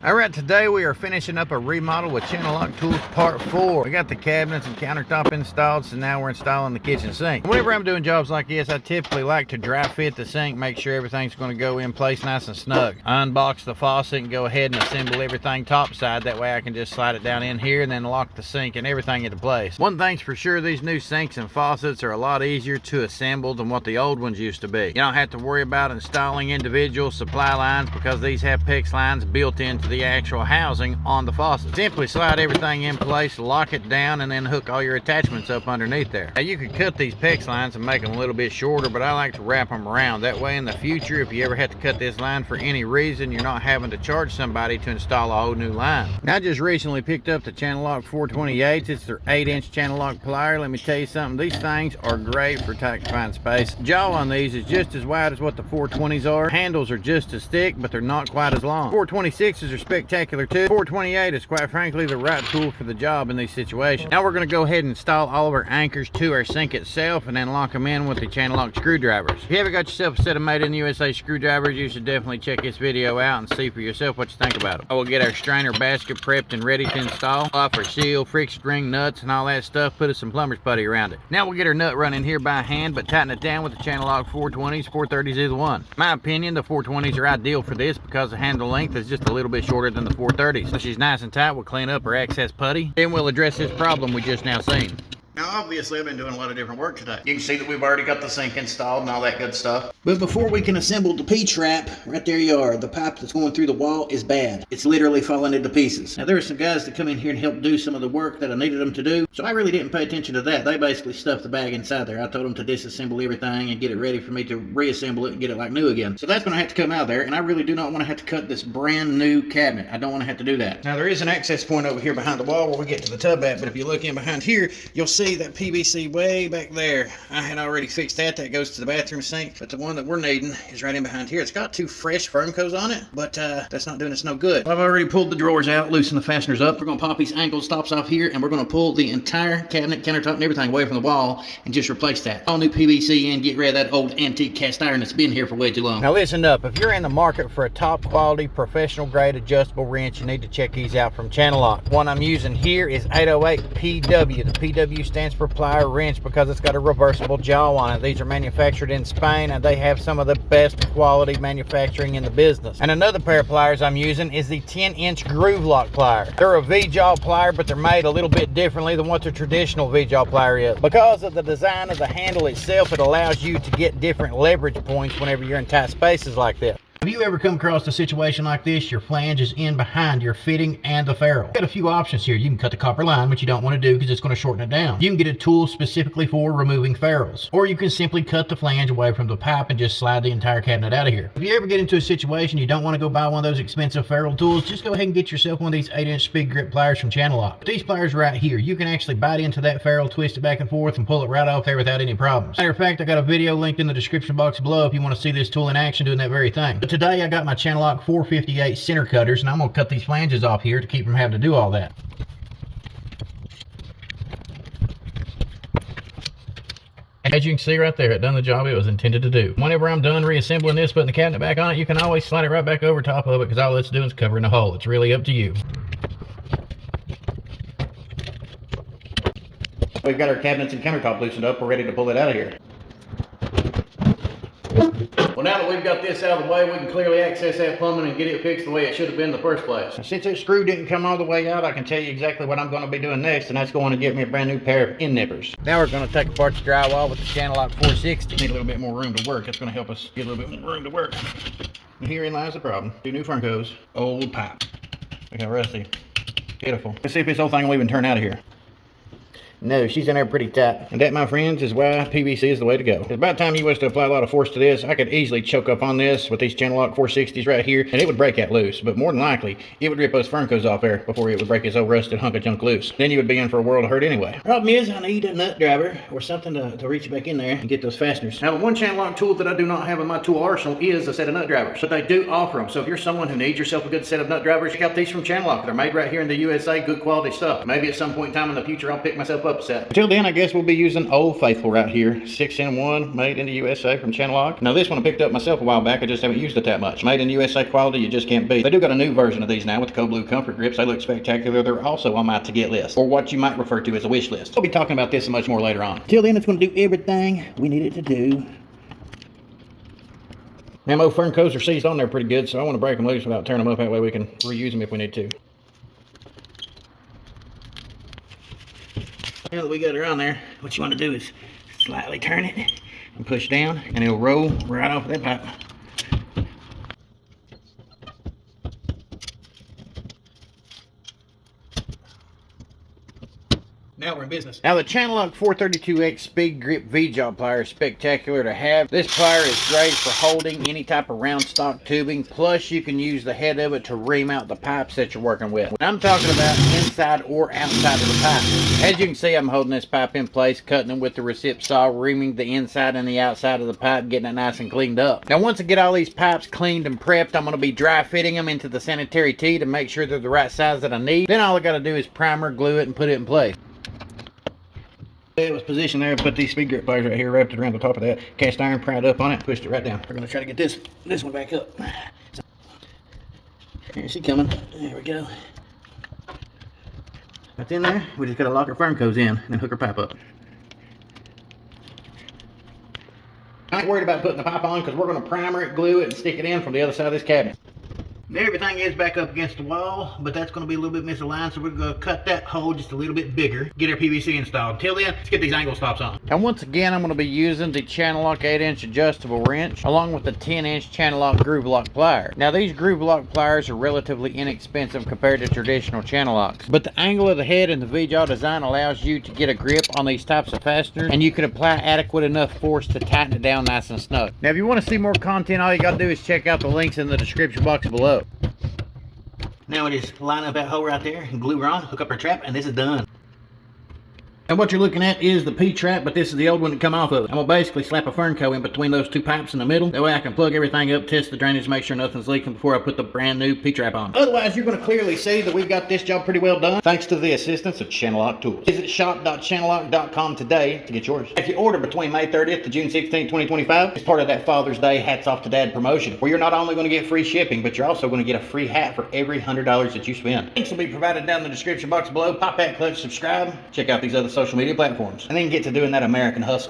Alright, today we are finishing up a remodel with CHANNELLOCK Tools Part 4. We got the cabinets and countertop installed, so now we're installing the kitchen sink. Whenever I'm doing jobs like this, I typically like to dry fit the sink, make sure everything's going to go in place nice and snug. Unbox the faucet and go ahead and assemble everything topside. That way I can just slide it down in here and then lock the sink and everything into place. One thing's for sure, these new sinks and faucets are a lot easier to assemble than what the old ones used to be. You don't have to worry about installing individual supply lines because these have PEX lines built into the actual housing on the faucet. Simply slide everything in place, lock it down, and then hook all your attachments up underneath there. Now you could cut these PEX lines and make them a little bit shorter, but I like to wrap them around. That way in the future, if you ever have to cut this line for any reason, you're not having to charge somebody to install a whole new line. Now, I just recently picked up the CHANNELLOCK 428s. It's their 8-inch CHANNELLOCK plier. Let me tell you something, these things are great for tight confined space. Jaw on these is just as wide as what the 420s are. Handles are just as thick, but they're not quite as long. 426s are spectacular too. 428 is quite frankly the right tool for the job in these situations. Now we're going to go ahead and install all of our anchors to our sink itself and then lock them in with the CHANNELLOCK screwdrivers. If you ever got yourself a set of made in the USA screwdrivers, you should definitely check this video out and see for yourself what you think about it. I will get our strainer basket prepped and ready to install. Off our seal, friction ring, nuts, and all that stuff. Put us some plumber's putty around it. Now we'll get our nut running here by hand, but tighten it down with the CHANNELLOCK 420s, 430s, either one. In my opinion, the 420s are ideal for this because the handle length is just a little bit shorter than the 430s. So she's nice and tight. We'll clean up our excess putty. Then we'll address this problem we just now seen. Now, obviously, I've been doing a lot of different work today. You can see that we've already got the sink installed and all that good stuff. But before we can assemble the P-trap, right there you are. The pipe that's going through the wall is bad. It's literally falling into pieces. Now, there were some guys that come in here and helped do some of the work that I needed them to do. So I really didn't pay attention to that. They basically stuffed the bag inside there. I told them to disassemble everything and get it ready for me to reassemble it and get it like new again. So that's going to have to come out there. And I really do not want to have to cut this brand new cabinet. I don't want to have to do that. Now, there is an access point over here behind the wall where we get to the tub at. But if you look in behind here, you'll see that PVC way back there. I had already fixed that. That goes to the bathroom sink, but the one that we're needing is right in behind here. It's got two fresh Firmcos on it, but that's not doing us no good. I've already pulled the drawers out, loosened the fasteners up. We're going to pop these angle stops off here, and we're going to pull the entire cabinet, countertop, and everything away from the wall and just replace that. All new PVC and get rid of that old antique cast iron that's been here for way too long. Now listen up. If you're in the market for a top quality, professional grade adjustable wrench, you need to check these out from CHANNELLOCK. One I'm using here is 808 PW. The PW stands for plier wrench because it's got a reversible jaw on it. These are manufactured in Spain and they have some of the best quality manufacturing in the business. And another pair of pliers I'm using is the 10-inch groove lock plier. They're a V-jaw plier, but they're made a little bit differently than what the traditional V-jaw plier is. Because of the design of the handle itself, it allows you to get different leverage points whenever you're in tight spaces like this. Have you ever come across a situation like this? Your flange is in behind your fitting and the ferrule. You've got a few options here. You can cut the copper line, which you don't want to do because it's going to shorten it down. You can get a tool specifically for removing ferrules. Or you can simply cut the flange away from the pipe and just slide the entire cabinet out of here. If you ever get into a situation you don't want to go buy one of those expensive ferrule tools, just go ahead and get yourself one of these 8-inch speed grip pliers from CHANNELLOCK. These pliers right here, you can actually bite into that ferrule, twist it back and forth, and pull it right off there without any problems. Matter of fact, I got a video linked in the description box below if you want to see this tool in action doing that very thing. But today I got my CHANNELLOCK 458 center cutters, and I'm going to cut these flanges off here to keep from having to do all that. As you can see right there, it done the job it was intended to do. Whenever I'm done reassembling this, putting the cabinet back on it, you can always slide it right back over top of it because all it's doing is covering the hole. It's really up to you. We've got our cabinets and countertop loosened up. We're ready to pull it out of here. Well, now that we've got this out of the way, we can clearly access that plumbing and get it fixed the way it should have been in the first place. And since this screw didn't come all the way out, I can tell you exactly what I'm going to be doing next, and that's going to get me a brand new pair of end nippers. Now we're going to take apart the drywall with the CHANNELLOCK 460. Need a little bit more room to work. That's going to help us get a little bit more room to work. And herein lies the problem. Two new Firmcos, old pipe. Look how rusty. Pitiful. Let's see if this whole thing will even turn out of here. No, she's in there pretty tight. And that, my friends, is why PVC is the way to go. It's about time you was to apply a lot of force to this. I could easily choke up on this with these CHANNELLOCK 460s right here, and it would break out loose. But more than likely, it would rip those Firmcos off there before it would break this old rusted hunk of junk loose. Then you would be in for a world of hurt anyway. Problem is, I need a nut driver or something to reach back in there and get those fasteners. Now, the one CHANNELLOCK tool that I do not have in my tool arsenal is a set of nut drivers. But they do offer them. So if you're someone who needs yourself a good set of nut drivers, check out these from CHANNELLOCK. They're made right here in the USA, good quality stuff. Maybe at some point in time in the future, I'll pick myself up upset. Until then, I guess we'll be using Old Faithful right here. 6-in-1, made in the USA from CHANNELLOCK. Now this one I picked up myself a while back. I just haven't used it that much. Made in USA quality, you just can't beat. They do got a new version of these now with the cold blue comfort grips. They look spectacular. They're also on my to-get list, or what you might refer to as a wish list. We'll be talking about this and much more later on. Till then, it's going to do everything we need it to do. Now, my fern coats are seized on there pretty good, so I want to break them loose without tearing them up. That way we can reuse them if we need to. Now that we got it around there, what you want to do is slightly turn it and push down, and it'll roll right off of that pipe. Now we're in business. Now the CHANNELLOCK 432X Speed Grip V-jaw plier is spectacular to have. This plier is great for holding any type of round stock tubing. Plus you can use the head of it to ream out the pipes that you're working with. I'm talking about inside or outside of the pipe. As you can see, I'm holding this pipe in place, cutting them with the recip saw, reaming the inside and the outside of the pipe, getting it nice and cleaned up. Now once I get all these pipes cleaned and prepped, I'm going to be dry fitting them into the sanitary tee to make sure they're the right size that I need. Then all I got to do is primer, glue it, and put it in place. It was positioned there. Put these speed grip pliers right here, wrapped it around the top of that cast iron, pried up on it, pushed it right down. We're going to try to get this one back up. Here's she coming. There we go. That's in there. We just got to lock our fern coats in and then hook our pipe up. I ain't worried about putting the pipe on because we're going to primer it, glue it, and stick it in from the other side of this cabinet. Everything is back up against the wall, but that's going to be a little bit misaligned, so we're going to cut that hole just a little bit bigger, get our PVC installed. Till then, let's get these angle stops on. And once again, I'm going to be using the CHANNELLOCK 8-inch adjustable wrench, along with the 10-inch CHANNELLOCK groove lock plier. Now, these groove lock pliers are relatively inexpensive compared to traditional CHANNELLOCKs, but the angle of the head and the V-jaw design allows you to get a grip on these types of fasteners, and you can apply adequate enough force to tighten it down nice and snug. Now, if you want to see more content, all you got to do is check out the links in the description box below. Now we just line up that hole right there and glue her on, hook up our trap, and this is done. And what you're looking at is the P-trap, but this is the old one that come off of it. I'm going to basically slap a fern coat in between those two pipes in the middle. That way I can plug everything up, test the drainage, make sure nothing's leaking before I put the brand new P-trap on. Otherwise, you're going to clearly see that we've got this job pretty well done, thanks to the assistance of CHANNELLOCK Tools. Visit shop.channellock.com today to get yours. If you order between May 30th to June 16th, 2025, it's part of that Father's Day Hats Off to Dad promotion, where you're not only going to get free shipping, but you're also going to get a free hat for every $100 that you spend. Links will be provided down in the description box below. Pop that clutch, subscribe, check out these other social media platforms, and then get to doing that American hustle.